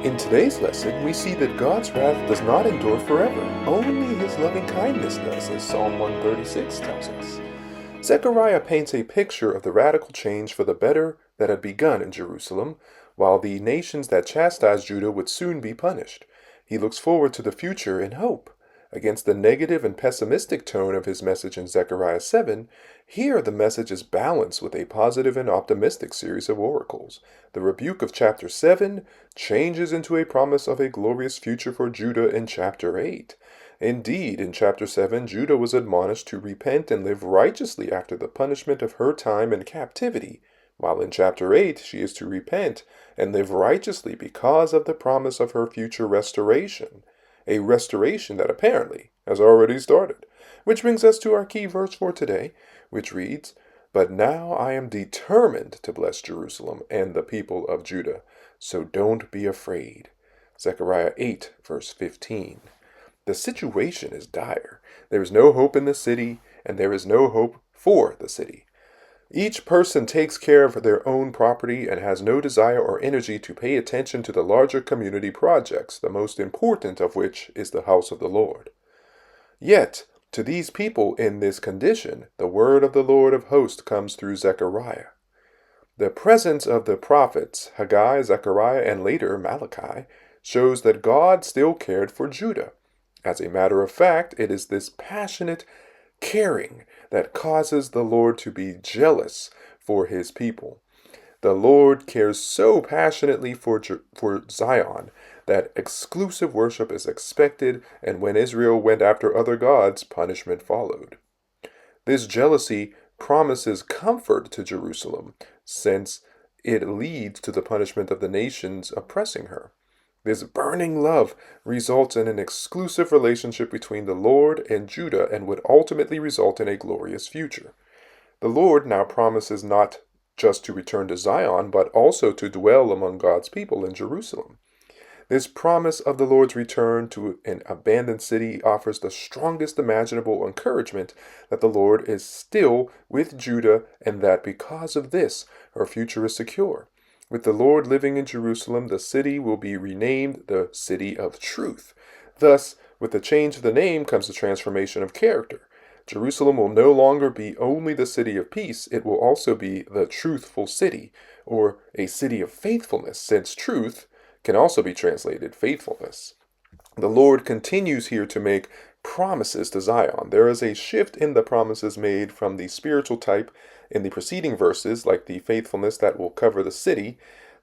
In today's lesson, we see that God's wrath does not endure forever. Only His loving kindness does, as Psalm 136 tells us. Zechariah paints a picture of the radical change for the better that had begun in Jerusalem, while the nations that chastised Judah would soon be punished. He looks forward to the future in hope. Against the negative and pessimistic tone of his message in Zechariah 7, here the message is balanced with a positive and optimistic series of oracles. The rebuke of chapter 7 changes into a promise of a glorious future for Judah in chapter 8. Indeed, in chapter 7, Judah was admonished to repent and live righteously after the punishment of her time in captivity, while in chapter 8 she is to repent and live righteously because of the promise of her future restoration. A restoration that apparently has already started. Which brings us to our key verse for today, which reads, "But now I am determined to bless Jerusalem and the people of Judah, so don't be afraid." Zechariah 8, verse 15. The situation is dire. There is no hope in the city, and there is no hope for the city. Each person takes care of their own property and has no desire or energy to pay attention to the larger community projects, the most important of which is the house of the Lord. Yet, to these people in this condition, the word of the Lord of hosts comes through Zechariah. The presence of the prophets, Haggai, Zechariah, and later Malachi, shows that God still cared for Judah. As a matter of fact, it is this passionate caring that causes the Lord to be jealous for his people. The Lord cares so passionately for Zion that exclusive worship is expected, and when Israel went after other gods, punishment followed. This jealousy promises comfort to Jerusalem, since it leads to the punishment of the nations oppressing her. This burning love results in an exclusive relationship between the Lord and Judah and would ultimately result in a glorious future. The Lord now promises not just to return to Zion, but also to dwell among God's people in Jerusalem. This promise of the Lord's return to an abandoned city offers the strongest imaginable encouragement that the Lord is still with Judah and that because of this, her future is secure. With the Lord living in Jerusalem, the city will be renamed the City of Truth. Thus, with the change of the name comes the transformation of character. Jerusalem will no longer be only the city of peace, it will also be the truthful city, or a city of faithfulness, since truth can also be translated faithfulness. The Lord continues here to make promises to Zion. There is a shift in the promises made from the spiritual type in the preceding verses, like the faithfulness that will cover the city,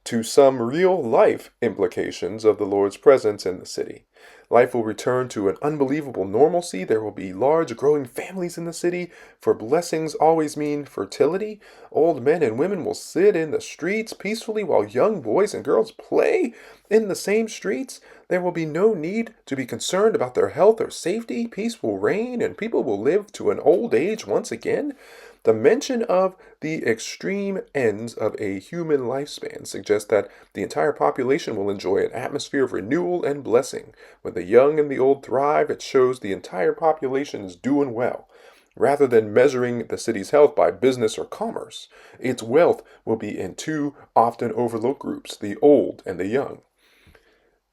to some real life implications of the Lord's presence in the city. Life will return to an unbelievable normalcy. There will be large growing families in the city, for blessings always mean fertility. Old men and women will sit in the streets peacefully while young boys and girls play in the same streets. There will be no need to be concerned about their health or safety. Peace will reign and people will live to an old age once again. The mention of the extreme ends of a human lifespan suggests that the entire population will enjoy an atmosphere of renewal and blessing. When the young and the old thrive, it shows the entire population is doing well. Rather than measuring the city's health by business or commerce, its wealth will be in two often overlooked groups, the old and the young.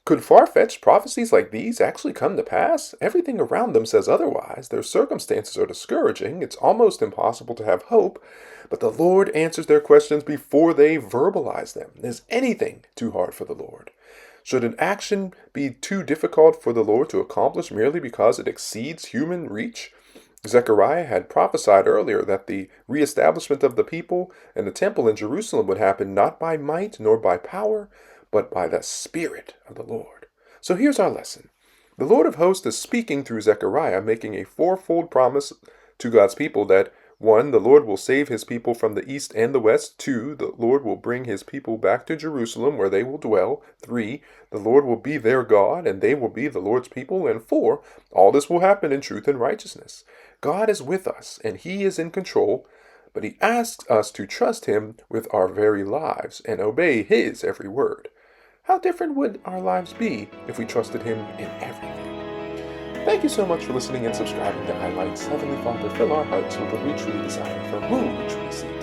Could far-fetched prophecies like these actually come to pass? Everything around them says otherwise. Their circumstances are discouraging. It's almost impossible to have hope. But the Lord answers their questions before they verbalize them. Is anything too hard for the Lord? Should an action be too difficult for the Lord to accomplish merely because it exceeds human reach? Zechariah had prophesied earlier that the reestablishment of the people and the temple in Jerusalem would happen not by might nor by power, but by the Spirit of the Lord. So here's our lesson. The Lord of hosts is speaking through Zechariah, making a fourfold promise to God's people that 1. The Lord will save his people from the east and the west. 2. The Lord will bring his people back to Jerusalem where they will dwell. 3. The Lord will be their God and they will be the Lord's people. And 4. All this will happen in truth and righteousness. God is with us and he is in control, but he asks us to trust him with our very lives and obey his every word. How different would our lives be if we trusted him in everything? Thank you so much for listening and subscribing to iLights. Heavenly Father, fill our hearts with what we truly desire for whom we truly seek.